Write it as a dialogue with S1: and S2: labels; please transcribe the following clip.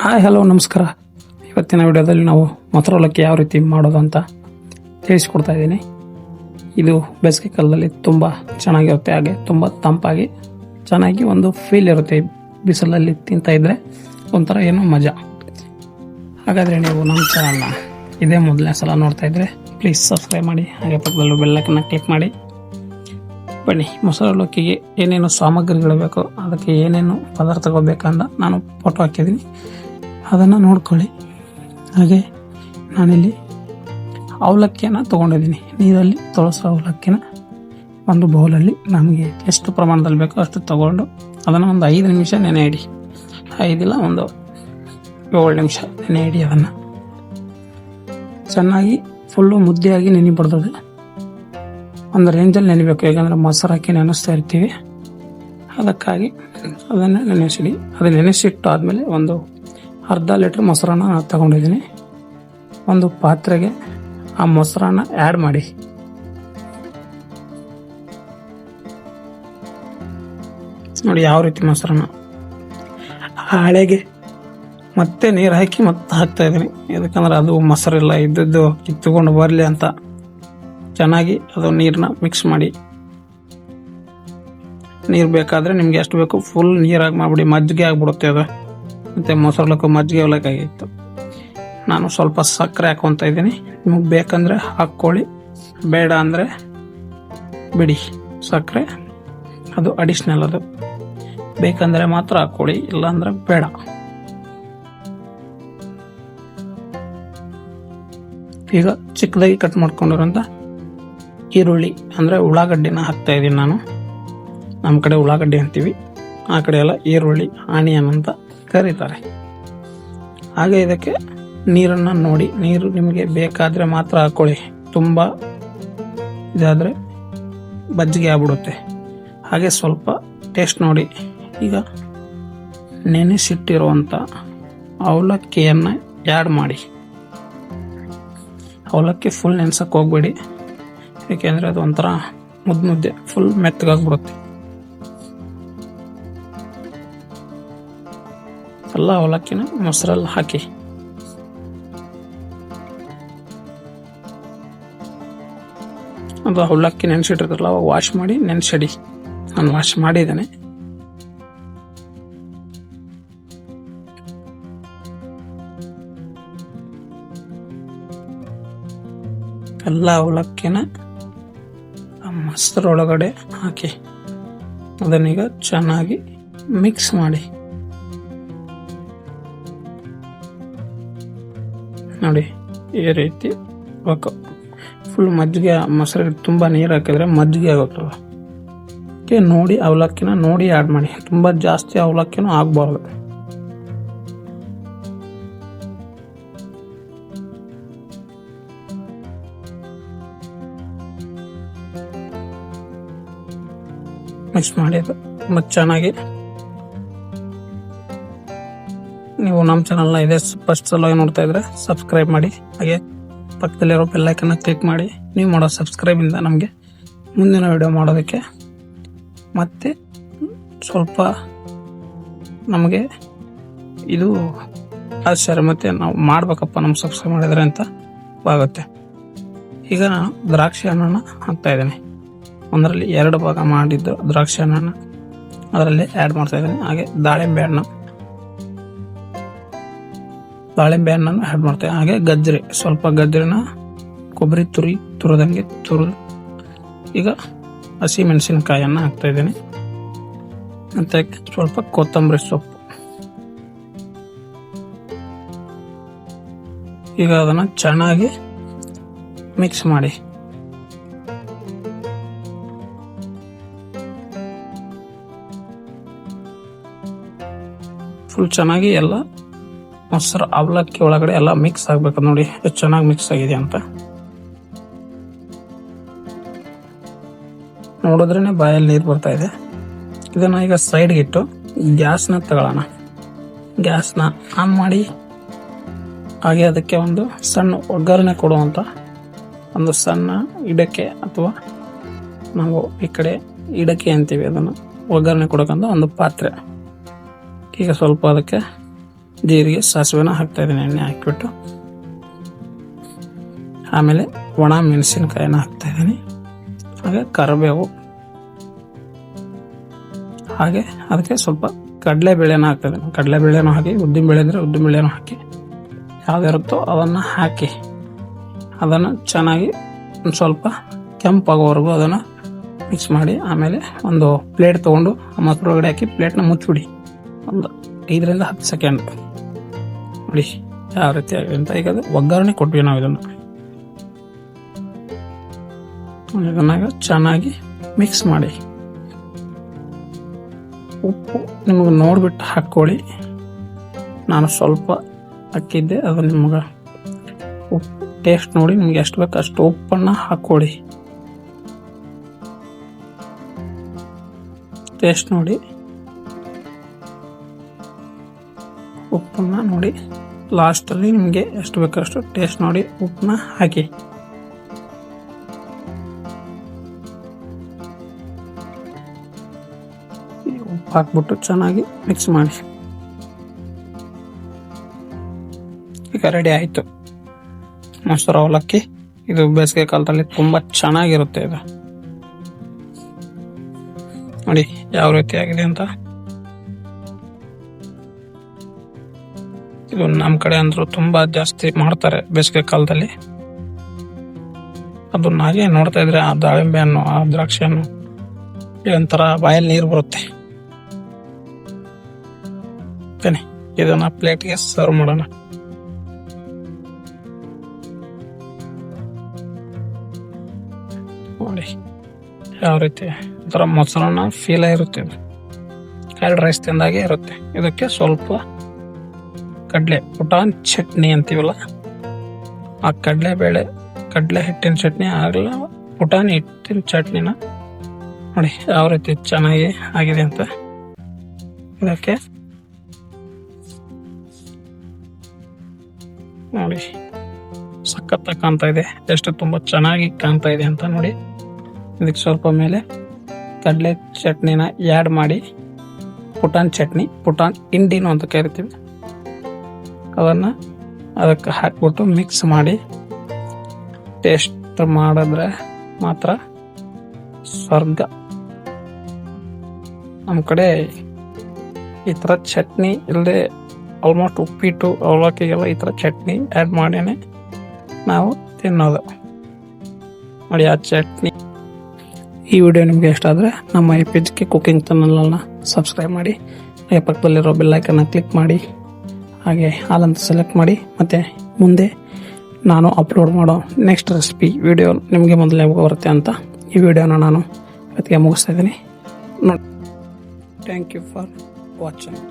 S1: Hi hello ನಮಸ್ಕಾರ. ಇವತ್ತಿನ ವಿಡಿಯೋದಲ್ಲಿ ನಾವು ಮೊಸರು ಅವಲಕ್ಕಿ ಯಾವ ರೀತಿ ಮಾಡೋದು ಅಂತ ತಿಳಿಸ್ಕೊಡ್ತಾ ಇದ್ದೀನಿ. ಇದು ಬೇಸಿಗೆ ಕಾಲದಲ್ಲಿ ತುಂಬ ಚೆನ್ನಾಗಿರುತ್ತೆ, ಹಾಗೆ ತುಂಬ ತಂಪಾಗಿ ಚೆನ್ನಾಗಿ ಒಂದು ಫೀಲ್ ಇರುತ್ತೆ. ಬಿಸಿಲಲ್ಲಿ ತಿಂತಾ ಇದ್ದರೆ ಒಂಥರ ಏನೋ ಮಜಾ. ಹಾಗಾದರೆ ನೀವು ನಮ್ಮ ಚಾನಲ್ನ ಇದೇ ಮೊದಲನೇ ಸಲ ನೋಡ್ತಾ ಇದ್ದರೆ ಪ್ಲೀಸ್ ಸಬ್ಸ್ಕ್ರೈಬ್ ಮಾಡಿ, ಹಾಗೆ ಪಕ್ಕದಲ್ಲೂ ಬೆಲ್ ಐಕನ್ನ ಕ್ಲಿಕ್ ಮಾಡಿ. ಬನ್ನಿ, ಮೊಸರು ಅವಲಕ್ಕಿಗೆ ಏನೇನು ಸಾಮಗ್ರಿಗಳು ಬೇಕೋ, ಅದಕ್ಕೆ ಏನೇನು ಪದಾರ್ಥಗಳು ಬೇಕಂತ ನಾನು ಫೋಟೋ ಹಾಕಿದ್ದೀನಿ, ಅದನ್ನು ನೋಡ್ಕೊಳ್ಳಿ. ಹಾಗೆ ನಾನಿಲ್ಲಿ ಅವಲಕ್ಕಿಯನ್ನು ತೊಗೊಂಡಿದ್ದೀನಿ. ನೀರಲ್ಲಿ ತೊಳಸೋ ಅವಲಕ್ಕಿನ ಒಂದು ಬೌಲಲ್ಲಿ ನಮಗೆ ಎಷ್ಟು ಪ್ರಮಾಣದಲ್ಲಿ ಬೇಕೋ ಅಷ್ಟು ತೊಗೊಂಡು ಅದನ್ನು ಒಂದು 5 ನಿಮಿಷ ನೆನೆ ಇಡಿ. 5 ಇಲ್ಲ ಒಂದು 7 ನಿಮಿಷ ನೆನೆ ಇಡಿ. ಅದನ್ನು ಚೆನ್ನಾಗಿ ಫುಲ್ಲು ಮುದ್ದೆಯಾಗಿ ನೆನಿಬಾರ್ದು, ಒಂದು ರೇಂಜಲ್ಲಿ ನೆನೆಬೇಕು. ಯಾಕಂದರೆ ಮೊಸರು ಹಾಕಿ ನೆನೆಸ್ತಾ ಇರ್ತೀವಿ, ಅದಕ್ಕಾಗಿ ಅದನ್ನು ನೆನೆಸಿಡಿ. ಅದು ನೆನೆಸಿಟ್ಟು ಆದಮೇಲೆ ಒಂದು ಅರ್ಧ ಲೀಟ್ರ್ ಮೊಸರನ್ನ ತಗೊಂಡಿದ್ದೀನಿ. ಒಂದು ಪಾತ್ರೆಗೆ ಆ ಮೊಸರನ್ನ ಆ್ಯಡ್ ಮಾಡಿ. ನೋಡಿ ಯಾವ ರೀತಿ ಮೊಸರನ್ನ ಹಾಳೆಗೆ ಮತ್ತೆ ನೀರು ಹಾಕಿ ಮತ್ತೆ ಹಾಕ್ತಾ ಇದ್ದೀನಿ. ಯಾಕಂದ್ರೆ ಅದು ಮೊಸರೆಲ್ಲ ಇದ್ದದ್ದು ಕಿತ್ತುಕೊಂಡು ಬರಲಿ ಅಂತ ಚೆನ್ನಾಗಿ ಅದು ನೀರನ್ನ ಮಿಕ್ಸ್ ಮಾಡಿ. ನೀರು ಬೇಕಾದರೆ ನಿಮ್ಗೆ ಎಷ್ಟು ಬೇಕು ಫುಲ್ ನೀರಾಗಿ ಮಾಡಿಬಿಡಿ, ಮಜ್ಜಿಗೆ ಆಗಿಬಿಡುತ್ತೆ ಅದು. ಮತ್ತು ಮೊಸರಲ್ಲಕ್ಕೂ ಮಜ್ಜಿಗೆ ಅವಲಕ್ಕಾಗಿತ್ತು. ನಾನು ಸ್ವಲ್ಪ ಸಕ್ಕರೆ ಹಾಕ್ಕೊತಾ ಇದ್ದೀನಿ. ನಿಮಗೆ ಬೇಕಂದರೆ ಹಾಕ್ಕೊಳ್ಳಿ, ಬೇಡ ಅಂದರೆ ಬಿಡಿ. ಸಕ್ಕರೆ ಅದು ಅಡಿಷ್ನಲ್, ಅದು ಬೇಕಂದರೆ ಮಾತ್ರ ಹಾಕ್ಕೊಳ್ಳಿ, ಇಲ್ಲಾಂದರೆ ಬೇಡ. ಈಗ ಚಿಕ್ಕದಾಗಿ ಕಟ್ ಮಾಡ್ಕೊಂಡಿರೋಂಥ ಈರುಳ್ಳಿ ಅಂದರೆ ಉಳ್ಳಾಗಡ್ಡಿನ ಹಾಕ್ತಾ ಇದ್ದೀನಿ ನಾನು. ನಮ್ಮ ಕಡೆ ಉಳ್ಳಾಗಡ್ಡಿ ಅಂತೀವಿ, ಆ ಕಡೆ ಎಲ್ಲ ಈರುಳ್ಳಿ ಆನಿಯನ್ ಅಂತ ಕರೀತಾರೆ. ಹಾಗೆ ಇದಕ್ಕೆ ನೀರನ್ನು ನೋಡಿ, ನೀರು ನಿಮಗೆ ಬೇಕಾದರೆ ಮಾತ್ರ ಹಾಕ್ಕೊಳ್ಳಿ, ತುಂಬ ಇದಾದರೆ ಮಜ್ಜಿಗೆ ಆಗ್ಬಿಡುತ್ತೆ. ಹಾಗೆ ಸ್ವಲ್ಪ ಟೇಸ್ಟ್ ನೋಡಿ. ಈಗ ನೆನೆಸಿಟ್ಟಿರುವಂಥ ಅವಲಕ್ಕಿಯನ್ನು ಆ್ಯಡ್ ಮಾಡಿ. ಅವಲಕ್ಕಿ ಫುಲ್ ನೆನ್ಸಕ್ಕೆ ಹೋಗ್ಬೇಡಿ, ಏಕೆಂದರೆ ಅದು ಒಂಥರ ಮುದ್ದೆ ಫುಲ್ ಮೆತ್ತಗಾಗ್ಬಿಡುತ್ತೆ. ಎಲ್ಲ ಅವಲಕ್ಕಿನ ಮೊಸರಲ್ಲಿ ಹಾಕಿ ಅದು ಅವಲಕ್ಕಿ ನೆನೆಸಿಟ್ಟಿರ್ತಾರಲ್ಲ ಅವಾಗ ವಾಶ್ ಮಾಡಿ ನೆನೆಸಿಡಿ. ನಾನು ವಾಶ್ ಮಾಡಿದ್ದೇನೆ. ಎಲ್ಲ ಅವಲಕ್ಕಿನ ಮೊಸರೊಳಗಡೆ ಹಾಕಿ ಅದನ್ನೀಗ ಚೆನ್ನಾಗಿ ಮಿಕ್ಸ್ ಮಾಡಿ. ನೋಡಿ ಈ ರೀತಿ ಫುಲ್ ಮಜ್ಜಿಗೆ. ಮೊಸರಿಗೆ ತುಂಬ ನೀರು ಹಾಕಿದ್ರೆ ಮಜ್ಜಿಗೆ ಆಗುತ್ತೆ. ನೋಡಿ ಅವಲಕ್ಕಿನ ನೋಡಿ ಆ್ಯಡ್ ಮಾಡಿ. ತುಂಬ ಜಾಸ್ತಿ ಅವಲಕ್ಕಿನೂ ಆಗಬಾರ್ದು. ಮಿಕ್ಸ್ ಮಾಡಿ ಅದು ತುಂಬ ಚೆನ್ನಾಗಿ. ನೀವು ನಮ್ಮ ಚಾನಲ್ನ ಇದೇ ಫಸ್ಟ್ ಸಲವಾಗಿ ನೋಡ್ತಾ ಇದ್ರೆ ಸಬ್ಸ್ಕ್ರೈಬ್ ಮಾಡಿ, ಹಾಗೆ ಪಕ್ಕದಲ್ಲಿರೋ ಬೆಲ್ ಐಕನ್ನ ಕ್ಲಿಕ್ ಮಾಡಿ. ನೀವು ಮಾಡೋ ಸಬ್ಸ್ಕ್ರೈಬಿಂದ ನಮಗೆ ಮುಂದಿನ ವಿಡಿಯೋ ಮಾಡೋದಕ್ಕೆ ಮತ್ತೆ ಸ್ವಲ್ಪ ನಮಗೆ ಇದು ಆಶ್ಚರ್ಯ, ಮತ್ತು ನಾವು ಮಾಡಬೇಕಪ್ಪ ನಮ್ಮ ಸಬ್ಸ್ಕ್ರೈಬ್ ಮಾಡಿದರೆ ಅಂತ ಆಗುತ್ತೆ. ಈಗ ನಾನು ದ್ರಾಕ್ಷಿ ಹಣ್ಣನ್ನು ಹಾಕ್ತಾ ಇದ್ದೀನಿ. ಒಂದರಲ್ಲಿ 2 ಭಾಗ ಮಾಡಿದ್ದು ದ್ರಾಕ್ಷಿ ಹಣ್ಣನ್ನು ಅದರಲ್ಲಿ ಆ್ಯಡ್ ಮಾಡ್ತಾ ಇದ್ದೀನಿ. ಹಾಗೆ ದಾಳಿಂಬೆ ಹಣ್ಣನ್ನು ಆ್ಯಡ್ ಮಾಡ್ತಾ ಇದ್ದೀನಿ. ಹಾಗೆ ಗಜ್ಜರಿ, ಸ್ವಲ್ಪ ಗಜ್ಜರಿನ ಕೊಬ್ಬರಿ ತುರಿದಂಗೆ ತುರಿದು. ಈಗ ಹಸಿ ಮೆಣಸಿನಕಾಯನ್ನು ಹಾಕ್ತಾ ಇದ್ದೀನಿ. ಮತ್ತು ಸ್ವಲ್ಪ ಕೊತ್ತಂಬರಿ ಸೊಪ್ಪು. ಈಗ ಅದನ್ನು ಚೆನ್ನಾಗಿ ಮಿಕ್ಸ್ ಮಾಡಿ. ಫುಲ್ ಚೆನ್ನಾಗಿ ಎಲ್ಲ ಮೊಸರು ಅವಲಕ್ಕಿ ಒಳಗಡೆ ಎಲ್ಲ ಮಿಕ್ಸ್ ಆಗಬೇಕು. ನೋಡಿ ಎಷ್ಟು ಚೆನ್ನಾಗಿ ಮಿಕ್ಸ್ ಆಗಿದೆ ಅಂತ ನೋಡಿದ್ರೇ ಬಾಯಲ್ಲಿ ನೀರು ಬರ್ತಾ ಇದೆ. ಇದನ್ನು ಈಗ ಸೈಡ್ಗೆ ಇಟ್ಟು ಗ್ಯಾಸ್ನ ತಗೊಳ್ಳೋಣ. ಗ್ಯಾಸ್ನ ಆನ್ ಮಾಡಿ, ಹಾಗೆ ಅದಕ್ಕೆ ಒಂದು ಸಣ್ಣ ಒಗ್ಗರಣೆ ಕೊಡುವಂಥ ಒಂದು ಸಣ್ಣ ಇಡಕ್ಕೆ, ಅಥವಾ ನಾವು ಈ ಕಡೆ ಇಡಕ್ಕೆ ಅಂತೀವಿ, ಅದನ್ನು ಒಗ್ಗರಣೆ ಕೊಡೋಕ್ಕಂತ ಒಂದು ಪಾತ್ರೆ. ಈಗ ಸ್ವಲ್ಪ ಅದಕ್ಕೆ ಜೀರಿಗೆ ಸಾಸಿವೆನ ಹಾಕ್ತಾಯಿದ್ದೀನಿ. ಎಣ್ಣೆ ಹಾಕಿಬಿಟ್ಟು ಆಮೇಲೆ ಒಣ ಮೆಣಸಿನ್ಕಾಯಿನ ಹಾಕ್ತಾಯಿದ್ದೀನಿ. ಹಾಗೆ ಕರಿಬೇವು, ಹಾಗೆ ಅದಕ್ಕೆ ಸ್ವಲ್ಪ ಕಡಲೆಬೇಳೆನ ಹಾಕ್ತಾಯಿದ್ದೀನಿ. ಕಡಲೆಬೇಳೆನೂ ಹಾಕಿ, ಉದ್ದಿನಬೇಳೆ ಅಂದರೆ ಉದ್ದಿನಬೇಳೆನೂ ಹಾಕಿ, ಯಾವುದಿರುತ್ತೋ ಅದನ್ನು ಹಾಕಿ ಅದನ್ನು ಚೆನ್ನಾಗಿ ಒಂದು ಸ್ವಲ್ಪ ಕೆಂಪಾಗೋವರೆಗೂ ಅದನ್ನು ಮಿಕ್ಸ್ ಮಾಡಿ, ಆಮೇಲೆ ಒಂದು ಪ್ಲೇಟ್ ತೊಗೊಂಡು ಆ ಮೊಸರು ಒಳಗಡೆ ಹಾಕಿ ಪ್ಲೇಟ್ನ ಮುಚ್ಚಿಬಿಡಿ. ಒಂದು 5 ರಿಂದ 10 ಸೆಕೆಂಡ್ ನೋಡಿ ಯಾವ ರೀತಿ ಆಗಿದೆ ಅಂತ. ಈಗ ಅದು ಒಗ್ಗರಣೆ ಕೊಟ್ವಿ ನಾವು ಇದನ್ನು ಚೆನ್ನಾಗಿ ಮಿಕ್ಸ್ ಮಾಡಿ. ಉಪ್ಪು ನಿಮಗೆ ನೋಡಿಬಿಟ್ಟು ಹಾಕ್ಕೊಳ್ಳಿ. ನಾನು ಸ್ವಲ್ಪ ಹಾಕಿದ್ದೆ, ಅದು ನಿಮಗೆ ಉಪ್ಪು ಟೇಸ್ಟ್ ನೋಡಿ ನಿಮ್ಗೆ ಎಷ್ಟು ಬೇಕು ಅಷ್ಟು ಉಪ್ಪನ್ನು ಹಾಕ್ಕೊಳ್ಳಿ. ಟೇಸ್ಟ್ ನೋಡಿ, ಉಪ್ಪನ್ನು ನೋಡಿ, ಲಾಸ್ಟಲ್ಲಿ ನಿಮಗೆ ಎಷ್ಟು ಬೇಕಷ್ಟು ಟೇಸ್ಟ್ ನೋಡಿ ಉಪ್ಪನ್ನ ಹಾಕಿ. ಉಪ್ಪು ಹಾಕ್ಬಿಟ್ಟು ಚೆನ್ನಾಗಿ ಮಿಕ್ಸ್ ಮಾಡಿ. ಈಗ ರೆಡಿ ಆಯಿತು ಮೊಸರು ಅವಲಕ್ಕಿ. ಇದು ಬೇಸಿಗೆ ಕಾಲದಲ್ಲಿ ತುಂಬ ಚೆನ್ನಾಗಿರುತ್ತೆ. ಇದು ನೋಡಿ ಯಾವ ರೀತಿ ಆಗಿದೆ ಅಂತ. ಇದು ನಮ್ಮ ಕಡೆ ಅಂದ್ರೂ ತುಂಬಾ ಜಾಸ್ತಿ ಮಾಡ್ತಾರೆ ಬೇಸಿಗೆ ಕಾಲದಲ್ಲಿ. ಅದನ್ನ ಹಾಗೆ ನೋಡ್ತಾ ಇದ್ರೆ ಆ ದಾಳಿಂಬೆ ಹಣ್ಣು, ಆ ದ್ರಾಕ್ಷಿ ಹಣ್ಣು ಇದೊಂಥರ ಬಾಯಲ್ಲಿ ನೀರು ಬರುತ್ತೆ. ಇದನ್ನ ಪ್ಲೇಟ್ಗೆ ಸರ್ವ್ ಮಾಡೋಣ. ನೋಡಿ ಯಾವ ರೀತಿ ಒಂಥರ ಮೊಸರನ್ನ ಫೀಲ್ ಇರುತ್ತೆ. ಇದು ಕರ್ಡ್ ರೈಸ್ ತಿಂದಾಗೆ ಇರುತ್ತೆ. ಇದಕ್ಕೆ ಸ್ವಲ್ಪ ಕಡಲೆ ಪುಟಾನ್ ಚಟ್ನಿ ಅಂತೀವಲ್ಲ, ಆ ಕಡಲೆ ಹಿಟ್ಟಿನ ಚಟ್ನಿ ಆಗಲ್ಲ, ಪುಟಾಣಿ ಹಿಟ್ಟಿನ ಚಟ್ನಿನ ನೋಡಿ ಯಾವ ರೀತಿ ಚೆನ್ನಾಗಿ ಆಗಿದೆ ಅಂತ. ಇದಕ್ಕೆ ನೋಡಿ ಸಖತ್ತಾಗಿ ಕಾಣ್ತಾ ಇದೆ, ಎಷ್ಟು ತುಂಬ ಚೆನ್ನಾಗಿ ಕಾಣ್ತಾ ಇದೆ ಅಂತ ನೋಡಿ. ಇದಕ್ಕೆ ಸ್ವಲ್ಪ ಮೇಲೆ ಕಡಲೆ ಚಟ್ನಿನ ಆ್ಯಡ್ ಮಾಡಿ, ಪುಟಾನ್ ಚಟ್ನಿ, ಪುಟಾನ್ ಹಿಂಡಿನೂ ಅಂತ ಕರಿತೀವಿ, ಅದನ್ನು ಅದಕ್ಕೆ ಹಾಕ್ಬಿಟ್ಟು ಮಿಕ್ಸ್ ಮಾಡಿ ಟೇಸ್ಟ್ ಮಾಡಿದ್ರೆ ಮಾತ್ರ ಸ್ವರ್ಗ. ನಮ್ಮ ಕಡೆ ಈ ಥರ ಚಟ್ನಿ ಇಲ್ಲದೆ ಆಲ್ಮೋಸ್ಟ್ ಉಪ್ಪಿಟ್ಟು ಅವಲಕ್ಕಿಗೆಲ್ಲ ಈ ಥರ ಚಟ್ನಿ ಆ್ಯಡ್ ಮಾಡೇನೆ ನಾವು ತಿನ್ನೋದು. ನೋಡಿ ಆ ಚಟ್ನಿ. ಈ ವಿಡಿಯೋ ನಿಮಗೆ ಇಷ್ಟ ಆದರೆ ನಮ್ಮ FHK ಕುಕಿಂಗ್ ಚಾನಲನ್ನು ಸಬ್ಸ್ಕ್ರೈಬ್ ಮಾಡಿ, ಹಾಗೆ ಪಕ್ಕದಲ್ಲಿರೋ ಬೆಲ್ ಐಕನ್ನ ಕ್ಲಿಕ್ ಮಾಡಿ, ಹಾಗೆ ಆಲ್ ಅಂತ ಸೆಲೆಕ್ಟ್ ಮಾಡಿ. ಮತ್ತು ಮುಂದೆ ನಾನು ಅಪ್ಲೋಡ್ ಮಾಡೋ ನೆಕ್ಸ್ಟ್ ರೆಸಿಪಿ ವಿಡಿಯೋ ನಿಮಗೆ ಮೊದಲೇ ಬರುತ್ತೆ ಅಂತ ಈ ವಿಡಿಯೋನ ನಾನು ಇವತ್ತಿಗೆ ಮುಗಿಸ್ತಾ ಇದ್ದೀನಿ. ನೋಡಿ, ಥ್ಯಾಂಕ್ ಯು ಫಾರ್ ವಾಚಿಂಗ್.